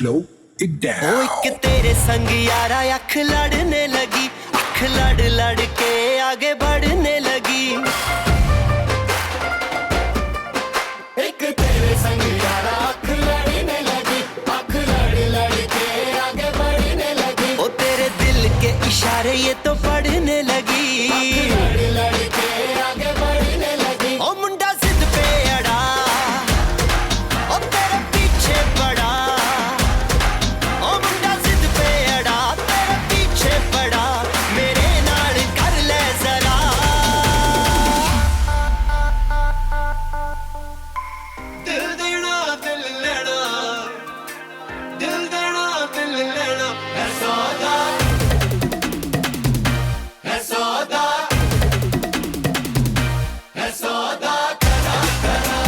slow it down. ओ एक तेरे संग यारा अख लड़ने लगी, अख लड़ लड़ के आगे बढ़ने लगी। एक तेरे संग यारा अख लड़ने लगी, अख लड़ लड़ के आगे बढ़ने लगी। ओ तेरे दिल के इशारे ये तो पढ़ने लगी, अख लड़ लड़ के आगे बढ़ने लगी। ओ मुंडा जिद पे अड़ा, ओ तेरे पीछे पड़ा। ओ मुंडा जिद पे अड़ा, तेरे पीछे पड़ा। मेरे नाल कर ले जरा। दिल देना दिल लेना, दिल देना दिल लेना। है सौदा, है सौदा, है सौदा करा करा,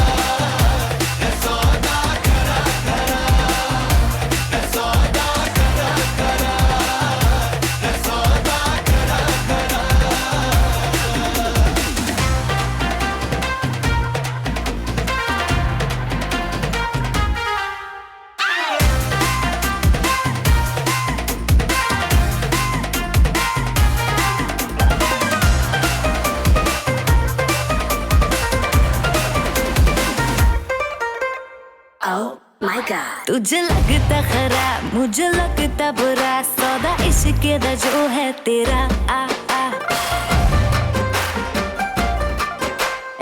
है सौदा करा करा, है सौदा करा करा, है सौदा करा करा। Oh my God. तुझे लगता खराब, मुझे लगता बुरा, सौदा इश्क दा जो है तेरा। आ आ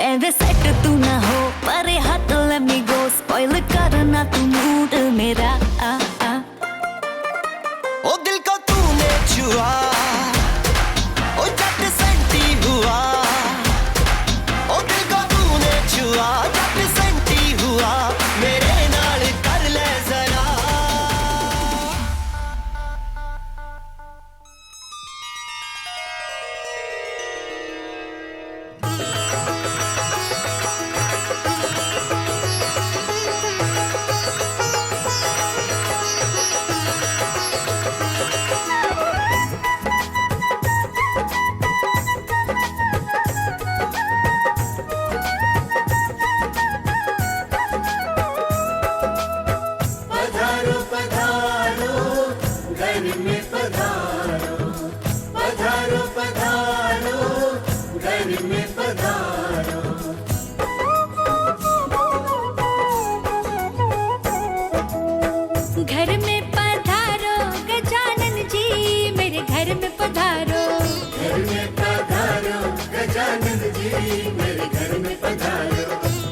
एवे सेट तू ना हो, परे हट let me go, spoil करना तू मूड मेरा। आ आ ओ दिल को तूने छुआ, ओ झट सेंटी हुआ। ओ दिल को तूने छुआ, झट सेंटी हुआ। मेरे नाल कर ले जरा। पधारो पधारो घर में पधारो, पधारो पधारो घर में पधारो। घर में पधारो गजानन जी, मेरे घर में पधारो। घर में पधारो गजानन जी, मेरे घर में पधारो।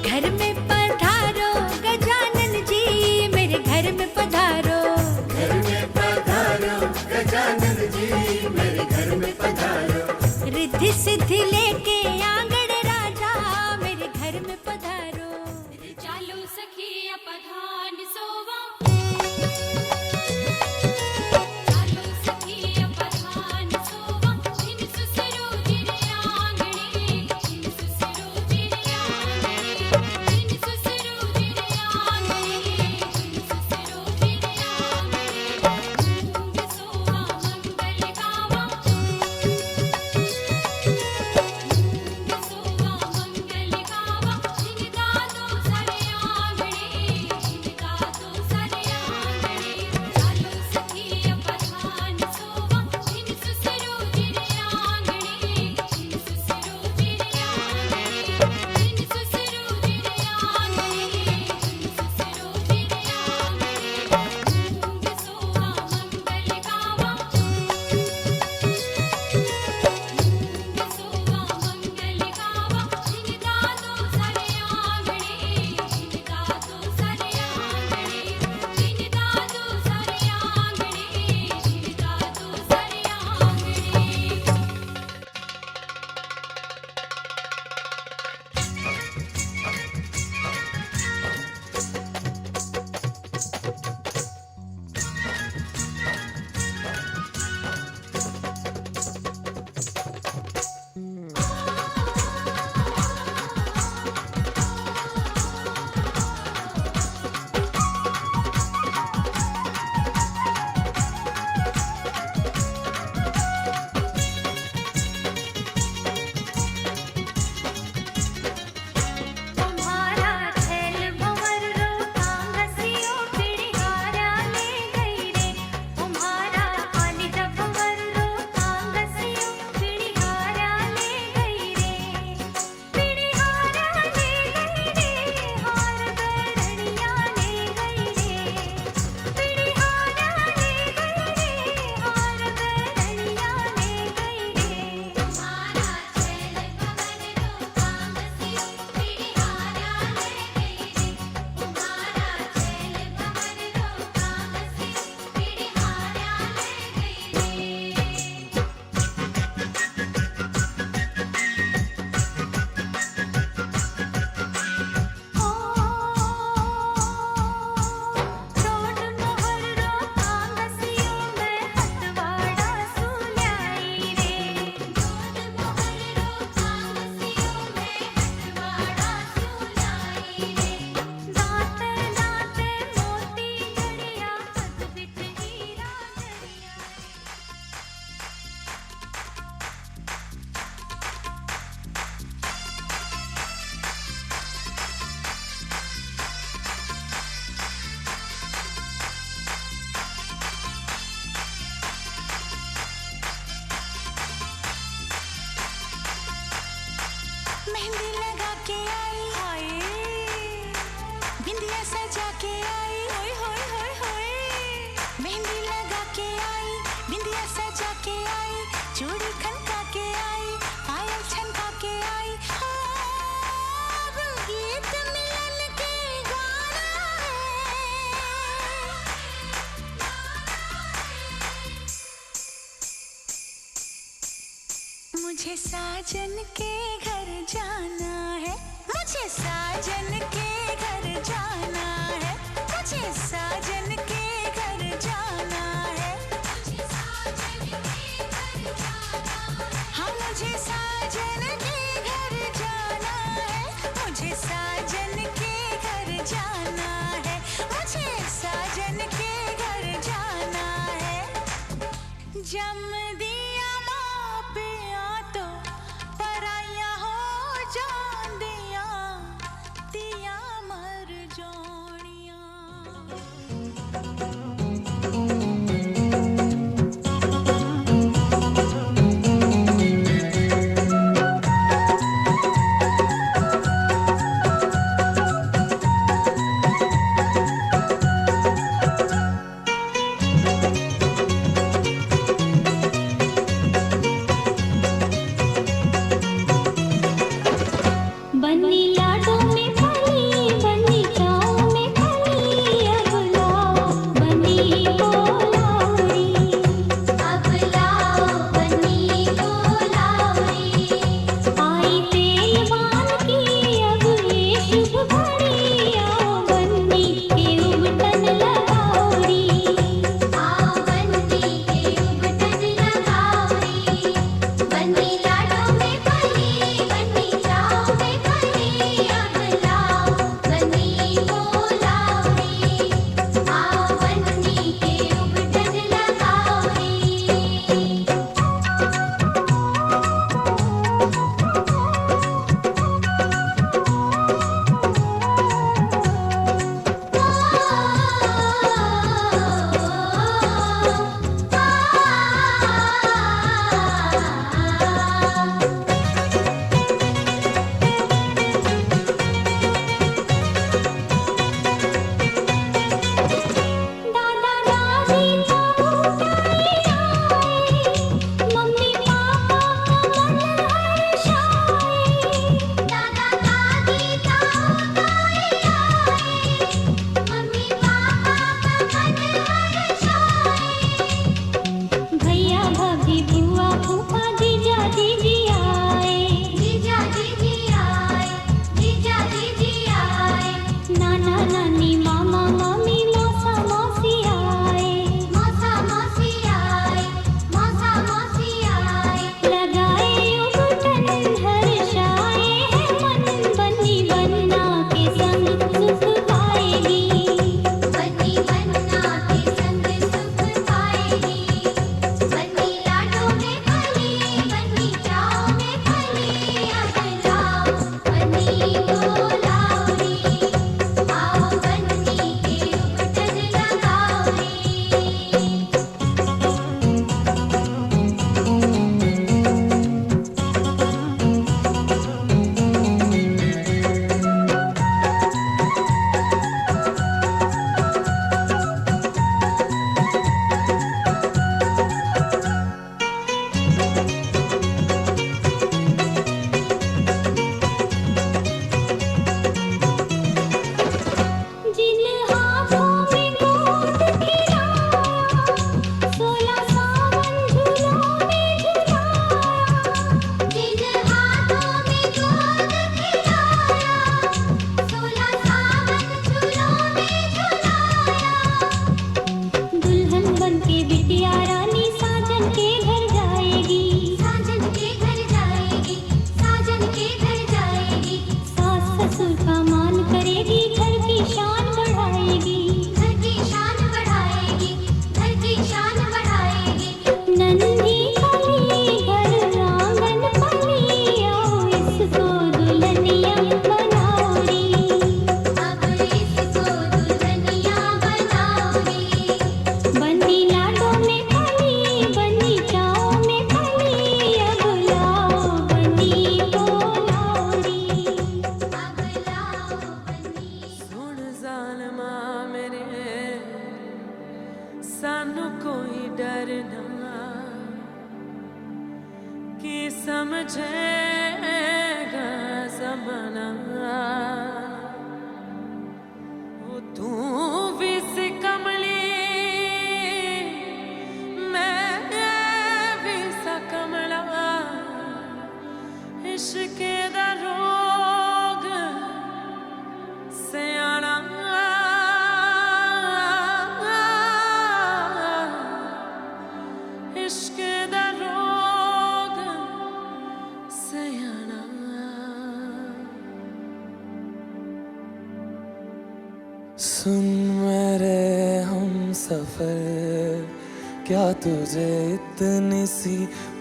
घर में पधारो गजानन जी, मेरे घर में पधारो। घर में पधारो गजानन जी, मेरे घर में पधारो। रिद्धि सिद्धि लेके आंगण राजा, मेरे घर में पधारो। चालो सखिया पधान सोवा। बिंदिया सजा के आई, होय होय होय होय, मेहंदी लगा के आई, बिंदिया सजा के आई, चूड़ी खनका के आई, पायल छनका के आई। हाँ, गीत मिलन के गाना है। मुझे साजन के घर जाना है, मुझे साजन के घर जाना है, मुझे साजन के घर जाना है, मुझे साजन के घर जाना है। हाँ, मुझे साजन के घर जाना है, मुझे साजन के घर जाना है, मुझे साजन के घर जाना है। जम दिया माँ पिया तो पराया हो जांदिया, दिया मर जानिया। जालिमा मेरे सानू कोई डर ना कि समझेगा ज़माना वो तू भी सी कमली मैं भी सा कमला इश्क दा रोग सियाना इश्क दा रोग सियाना सुन मेरे हम सफर क्या तुझे इतनी सी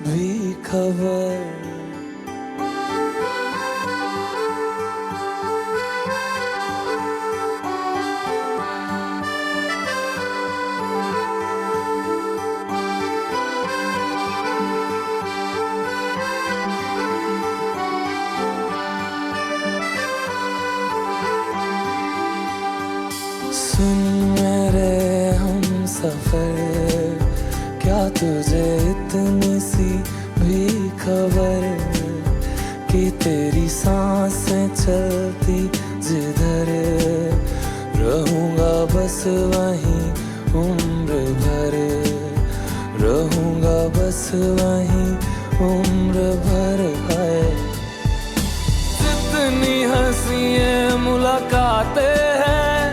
भी खबर सुन मेरे हम सफर क्या तुझे इतनी सी भी खबर कि तेरी सांसें चलती जिधर रहूंगा बस वहीं उम्र भर रहूंगा बस वहीं उम्र भर है जितनी हंसियां मुलाकातें हैं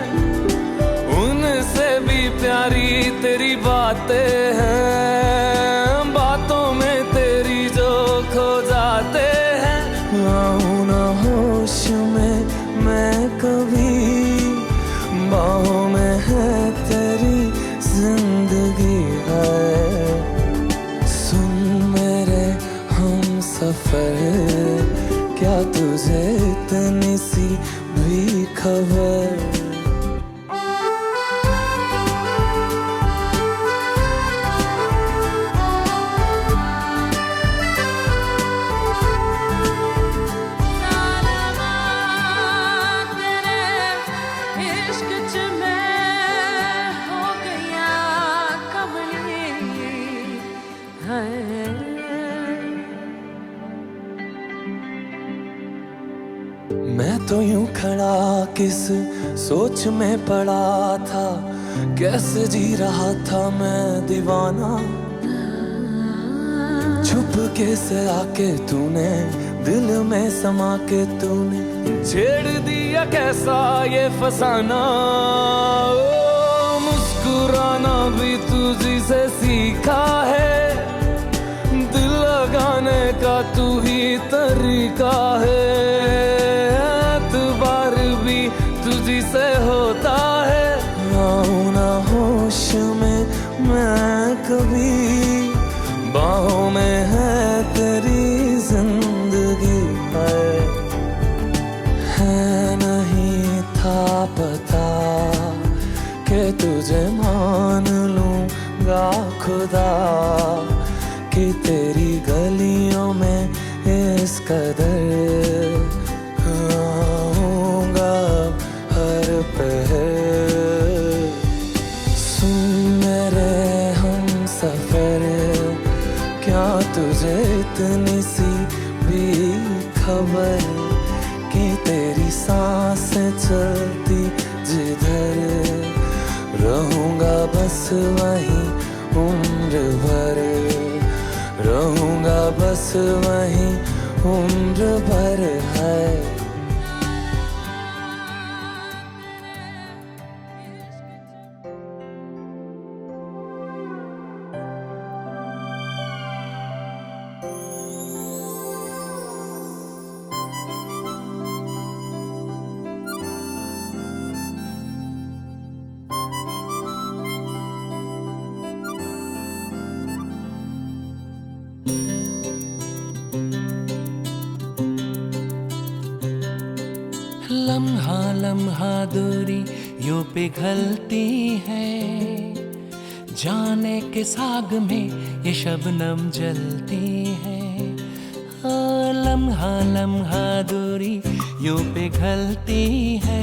उनसे भी प्यारी तेरी बातें हैं बातों में तेरी जो खो जाते हैं आऊं ना होश में मैं कभी बाहों में है तेरी जिंदगी है सुन मेरे हम सफर क्या तुझे इतनी सी भी खबर मैं तो यूं खड़ा किस सोच में पड़ा था कैसे जी रहा था मैं दीवाना छुप के से आके तूने दिल में समा के तूने छेड़ दिया कैसा ये फसाना ओ मुस्कुराना भी तुझी से सीखा है दिल लगाने का तू ही तरीका है एतबार भी तुझी से होता है आऊं ना होश में मैं कभी बाहों में है तेरी जिंदगी है नहीं था पता कि तुझे मान लूंगा खुदा कि तेरी गलियों में इस कदर आऊंगा हर पहर सुन मेरे हम सफर क्या तुझे इतनी सी भी खबर कि तेरी सांसें चलती जिधर रहूंगा बस वहीं उम्र भर रहूंगा बस वहीं उम्र भर है लम्हा लम्हा दूरी यूं पिघलती है जाने के साग में ये शबनम जलती है लम्हा लम्हा दूरी यूं पिघलती है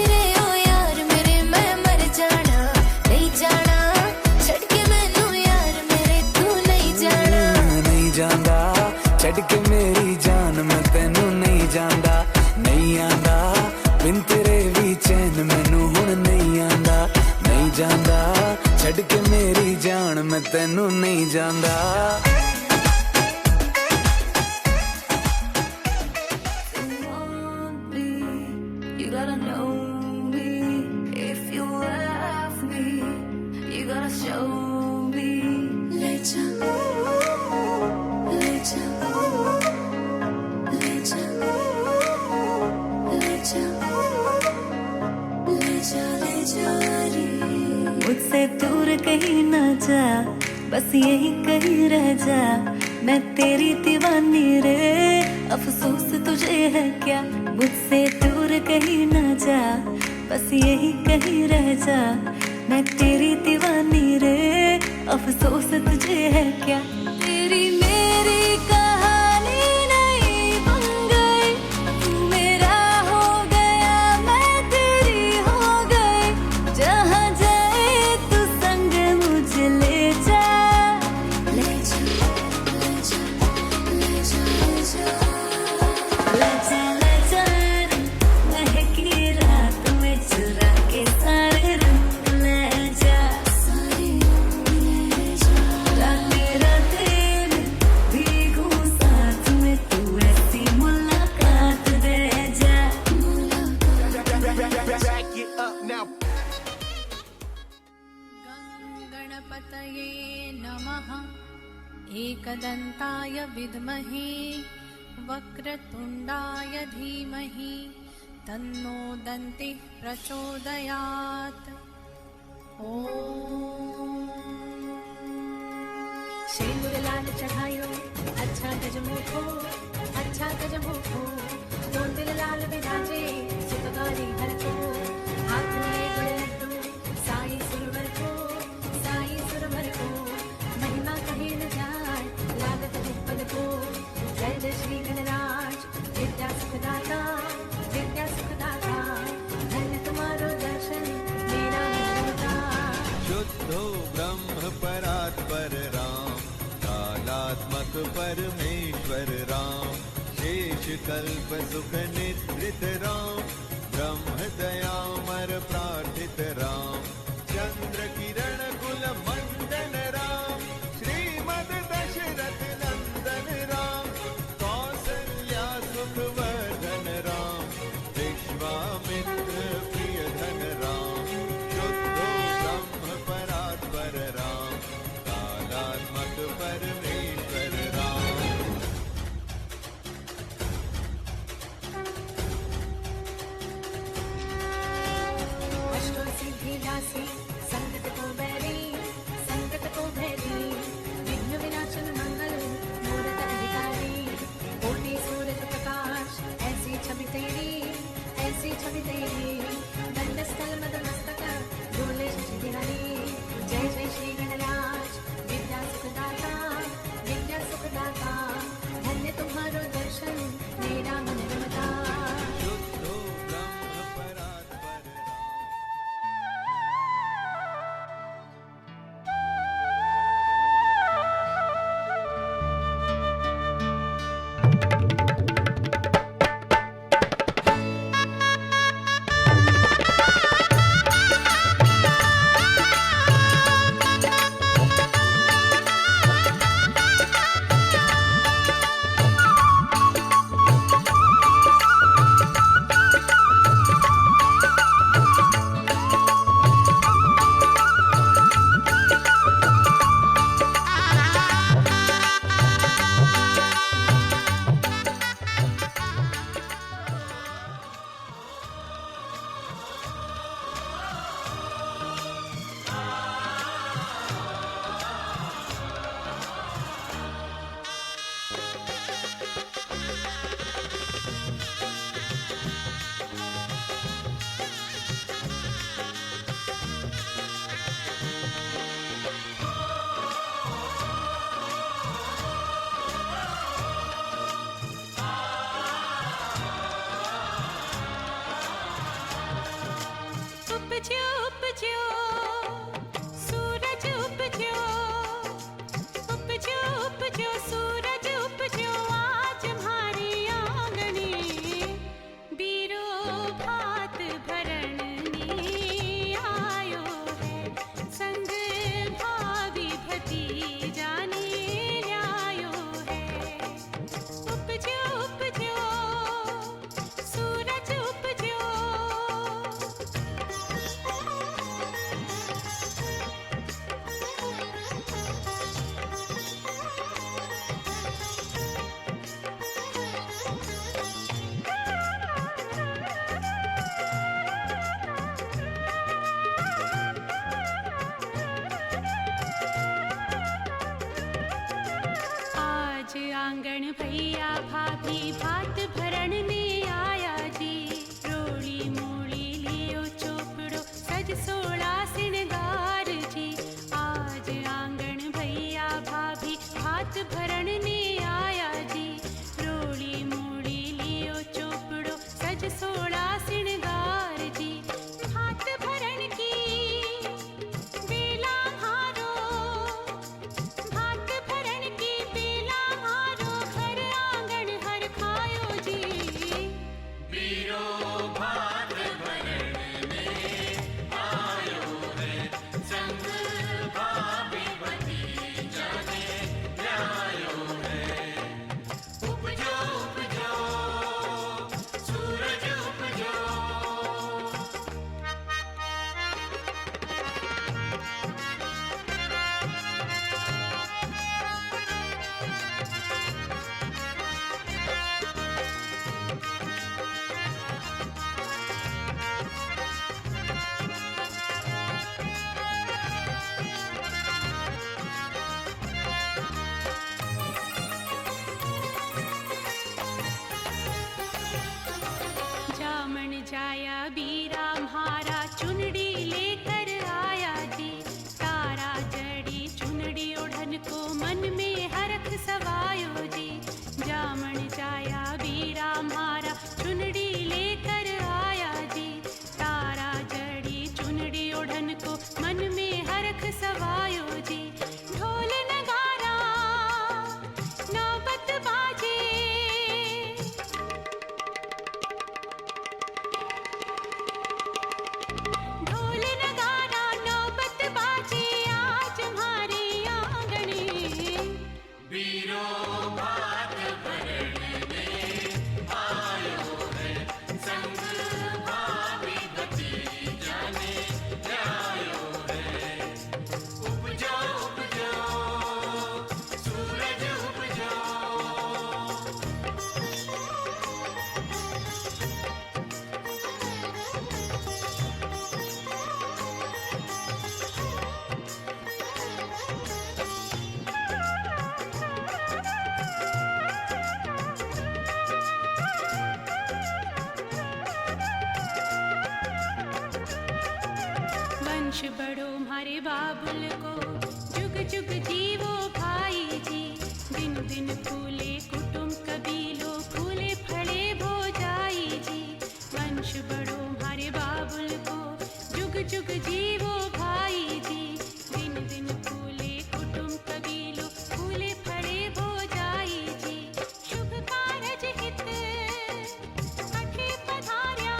तेनू नहीं जानदा। You gotta know me. If you love me, you gotta show me. Let ya, let ya, let ya, let ya, let ya, let ya रे। मुझसे दूर कहीं ना जा, बस यही कहीं रह जा। मैं तेरी दीवानी रे, अफसोस तुझे है क्या। मुझसे दूर कहीं ना जा, बस यही कहीं रह जा। मैं तेरी दीवानी रे, अफसोस तुझे है क्या। तेरी मेरी कहानी नहीं बन गई, तू मेरा हो गया, मैं तेरी हो गई। जहाँ जाए तू संग मुझे ले जा, ले जा, ले जा, ले जा, ले जा, ले जा, महकी रात में चुरा के सारे रंग ले जा, सारे ले जा। रातें रातें भीगू साथ में, तू ऐसी मुलाकात दे जा, गणपतये नमः। एकदन्ताय विद्महे वक्रतुण्डाय धीमहि तन्नो दन्तिः प्रचोदयात्। सिंदूर लाल चढ़ायो, अच्छा गजमुखो, अच्छा गजमुखो। तो दिल लाल विराजे, सुतगारी हर को। हाथ में बड़े लड्डू, साई सुरवर को, साई सुरवर को। महिमा कहे न जाए, लागत पद को। जय जय श्री गणराज, विद्या सुखदाता, विद्या सुखदाता। धन्य तुम्हारो दर्शन, मेरा होता। शुद्धो ब्रह्म परात्पर राम, कालात्मक परमेश्वर राम। शेष कल्प सुख निद्रित राम, ब्रह्म दयामर प्रार्थित राम। चंद्र किरण कुल मंडन राम, श्रीमद दशरथ नंदन राम। कौसल्या सुख वर्धन राम, विश्वामित्र प्रिय धन राम। शुद्धो ब्रह्म परात्पर राम, कालात्मक परमेश्वर राम। अष्टो सिद्धि दासी, संकट को बैरी, संकट को भैरी। विघ्न विनाशन मंगल मूरत अधिकारी। कोटि सूरज प्रकाश, ऐसी छवि तेरी, ऐसी छवि तेरी। दंड स्थल मद मस्तक, डोले शशि बिहारी। जय जय श्री गणराज, विद्या सुखदाता, विद्या सुखदाता। धन्य तुम्हारो दर्शन, मेरा मन रमता। शुद्धो ब्रह्म परात्पर राम। उपजो उपजो सूरज उपजो, उपजो उपजो सूरज उपजो। आज हमारी आंगने बीरो भात भरणी आयो है। संग भावी भती भैया भाभी भात भरण ने आया जी। रोली मूली लियो चोपड़ो सज सोड़ा सिणगार जी। आज आंगण भैया भाभी भात भरण ने आया जी। रोली मूली लियो चोपड़ो सज सोड़ा सिणगार जी। भात भरण की बेला हारो, भात भरण की बेला हारो, घर आंगण हर खायो जी। बीरो भात भरण में आयो है, संग भाभी भतीजा ने ल्यायो है। उपजो उपजो सूरज उपजो। जामन जाया बीरा म्हारा चुनड़ी लेकर आया जी। तारा जड़ी चुनड़ी ओढ़न को मन में हरख सवायो जी। जामन जाया बीरा म्हारा चुनड़ी लेकर आया जी। तारा जड़ी चुनड़ी ओढ़न को मन में हरख सवायो जी। ढोल नगारा नौबत बाजे, ढोल नगारा नौबत बाजे आज हमारे आंगणे। बीरो भात भरण में आयो है, संग भाभी भतीजा ने ल्यायो है। उपजो उपजो सूरज उपजो। वंश बड़ो हमारे बाबुल को जुग जुग जीवो भाई जी। दिन दिन फूले कुटुंब कबीलो फूले फड़े भोजाई जी। वंश बड़ो हमारे बाबुल को जुग जुग जीवो भाई जी। दिन दिन फूले कुटुंब कबीलो फूले फड़े भोजाई जी। शुभ कारज हित अठे पधार्या,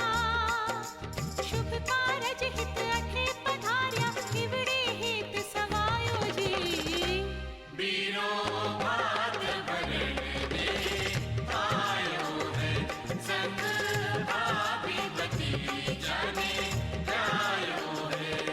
शुभ कारज हित अठे पधार्या, इवड़े हेत सवायो जी। बीरो भात भरण में आयो है, संग भाभी भतीजा ने ल्यायो है।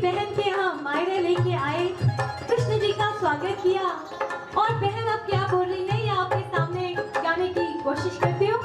बहन के यहाँ मायरे लेके आए, कृष्ण जी का स्वागत किया। और बहन अब क्या बोल रही है ये आपके सामने गाने की कोशिश करती हूँ।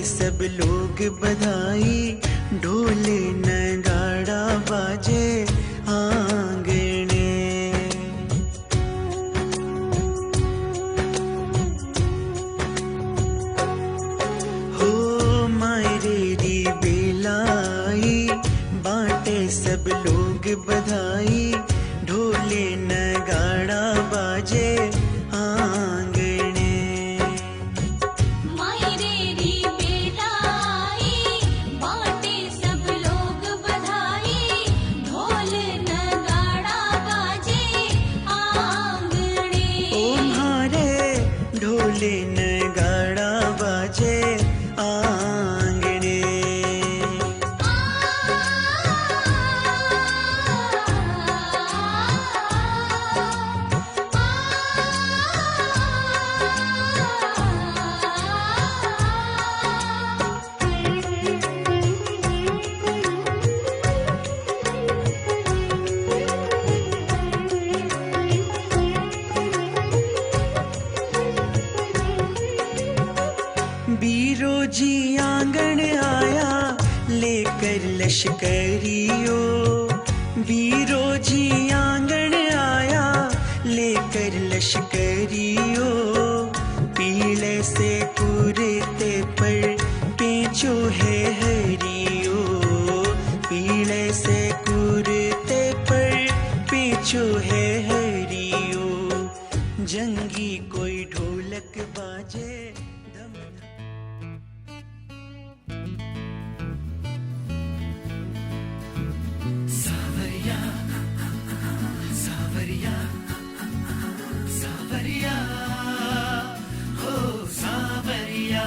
सब लोग बधाई, ढोल नगाड़ा बाजे आंगने। हो मायरे री बेलाई, बाटे सब लोग बधाई, ढोल नगाड़ा बाजे आंगने। ढोल नगाड़ा बाजे आंगने। बीरो जी आंगन आया लेकर लश्करियो, बीरो जी आंगन आया लेकर लश्करियो। पीले से कुर्ते पर पेंचो है हरियो, पीले से कुर्ते पर पेंचो है हरियो। जंगी कोई ढोलक बाजे, सावरिया सावरिया सावरिया हो सावरिया।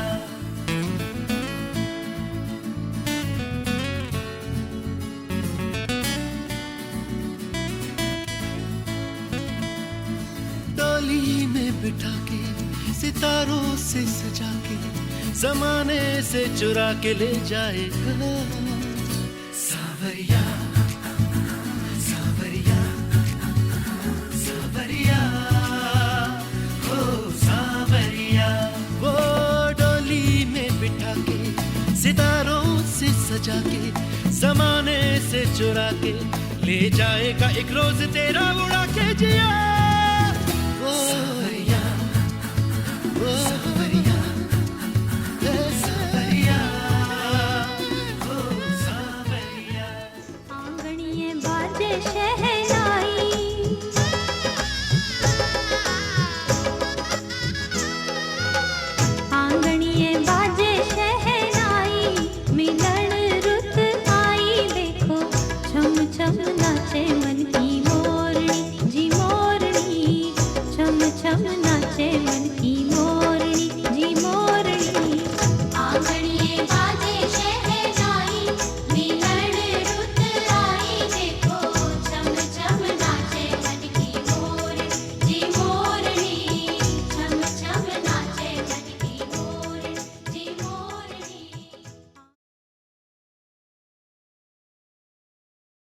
डोली में बिठा के सितारों से सजा के, जमाने से चुरा के ले जाएगा। सावरिया सावरिया सावरिया हो सावरिया। वो डोली में बिठा के सितारों से सजा के, जमाने से चुरा के ले जाएगा एक रोज तेरा उड़ा के जिया।